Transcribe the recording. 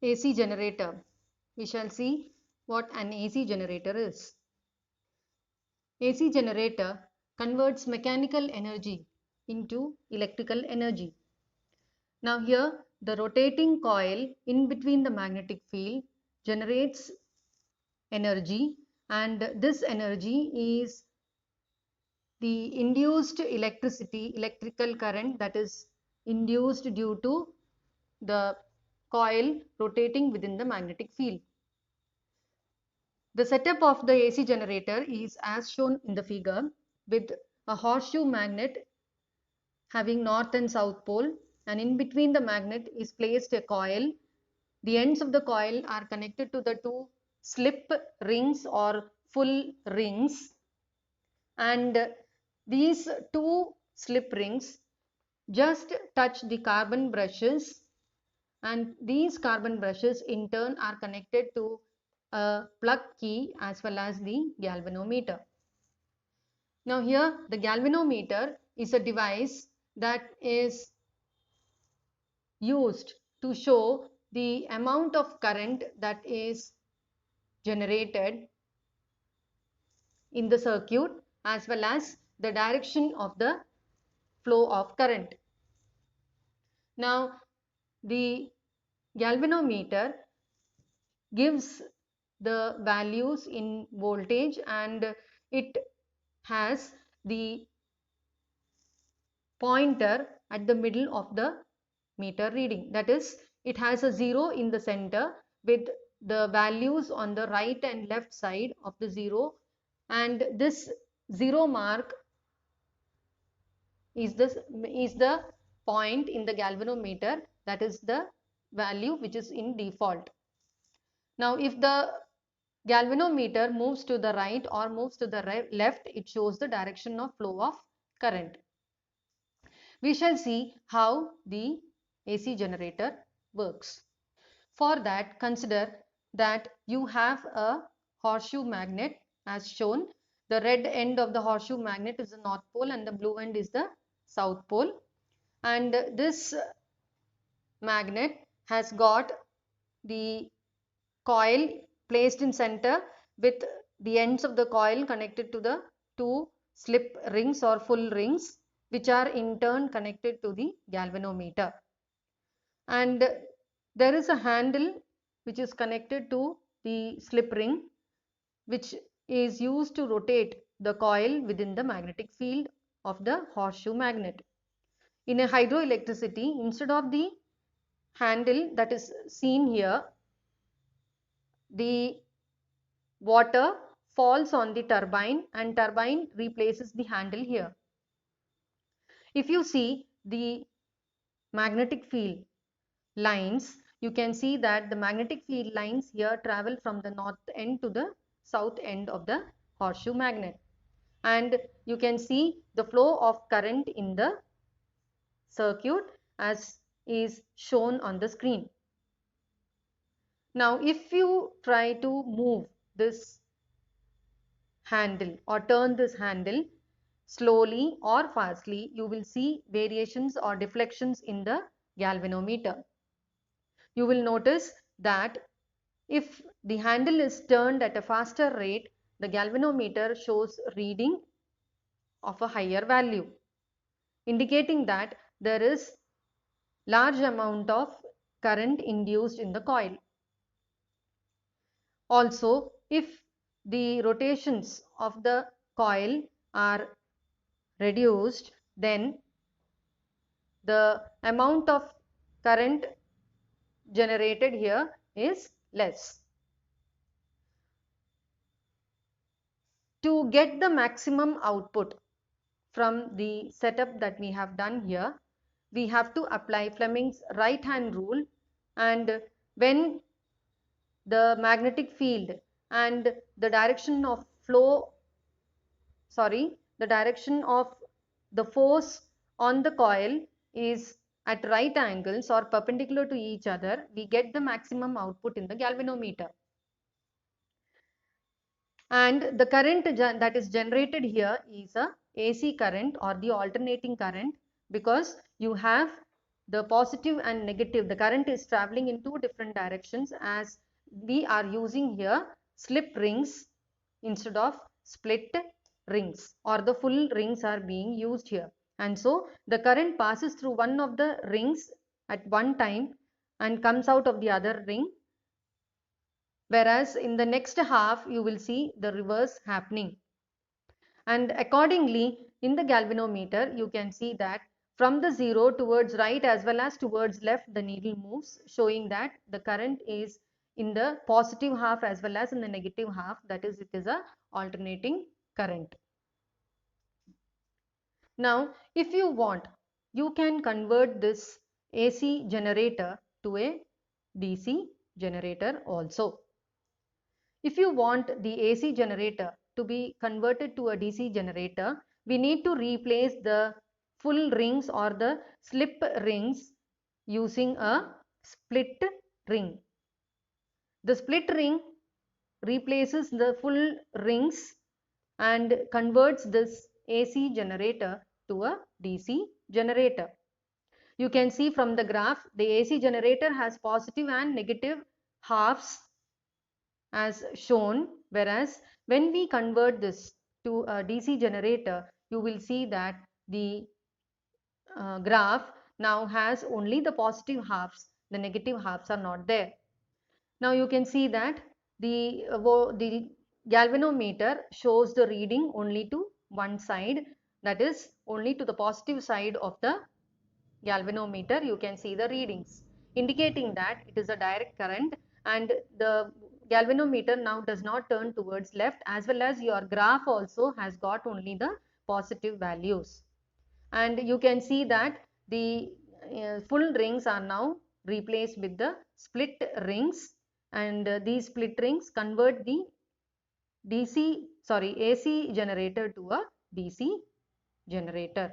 AC generator. We shall see what an AC generator is. AC generator converts mechanical energy into electrical energy. Now here the rotating coil in between the magnetic field generates energy, and this energy is the induced electrical current that is induced due to the coil rotating within the magnetic field. The setup of the AC generator is as shown in the figure, with a horseshoe magnet having north and south pole, and in between the magnet is placed a coil. The ends of the coil are connected to the two slip rings or full rings, and these two slip rings just touch the carbon brushes, and these carbon brushes in turn are connected to a plug key as well as the galvanometer. Now here the galvanometer is a device that is used to show the amount of current that is generated in the circuit as well as the direction of the flow of current. Now the galvanometer gives the values in voltage, and it has the pointer at the middle of the meter reading. That is, it has a 0 in the center with the values on the right and left side of the 0, and this 0 mark is the point in the galvanometer, that is the value which is in default. Now if the galvanometer moves to the right or moves to the left, it shows the direction of flow of current. We shall see how the AC generator works. For that, consider that you have a horseshoe magnet as shown. The red end of the horseshoe magnet is the north pole and the blue end is the south pole. And this magnet has got the coil placed in center with the ends of the coil connected to the two slip rings or full rings, which are in turn connected to the galvanometer. And there is a handle which is connected to the slip ring, which is used to rotate the coil within the magnetic field of the horseshoe magnet. In a hydroelectricity, instead of the handle that is seen here, the water falls on the turbine and turbine replaces the handle here. If you see the magnetic field lines, you can see that the magnetic field lines here travel from the north end to the south end of the horseshoe magnet, and you can see the flow of current in the circuit as is shown on the screen. Now if you try to move this handle or turn this handle slowly or fastly, you will see variations or deflections in the galvanometer. You will notice that if the handle is turned at a faster rate, the galvanometer shows reading of a higher value, indicating that there is large amount of current induced in the coil. Also, if the rotations of the coil are reduced, then the amount of current generated here is less. To get the maximum output from the setup that we have done here, we have to apply Fleming's right hand rule, and when the magnetic field and the direction of flow, the direction of the force on the coil is at right angles or perpendicular to each other, we get the maximum output in the galvanometer. And the current that is generated here is a AC current or the alternating current, because you have the positive and negative, the current is traveling in two different directions, as we are using here slip rings instead of split rings, or the full rings are being used here. And so the current passes through one of the rings at one time and comes out of the other ring, whereas in the next half you will see the reverse happening. And accordingly, in the galvanometer you can see that from the zero towards right as well as towards left the needle moves, showing that the current is in the positive half as well as in the negative half, that is, it is a alternating current. Now if you want, you can convert this AC generator to a DC generator also. If you want the AC generator to be converted to a DC generator, we need to replace the full rings or the slip rings using a split ring. The split ring replaces the full rings and converts this AC generator to a DC generator. You can see from the graph, the AC generator has positive and negative halves as shown, whereas when we convert this to a DC generator, you will see that the graph now has only the positive halves, the negative halves are not there. Now you can see that the galvanometer shows the reading only to one side, that is only to the positive side of the galvanometer you can see the readings, indicating that it is a direct current, and the galvanometer now does not turn towards left, as well as your graph also has got only the positive values. And you can see that the full rings are now replaced with the split rings, and these split rings convert the AC generator to a DC generator.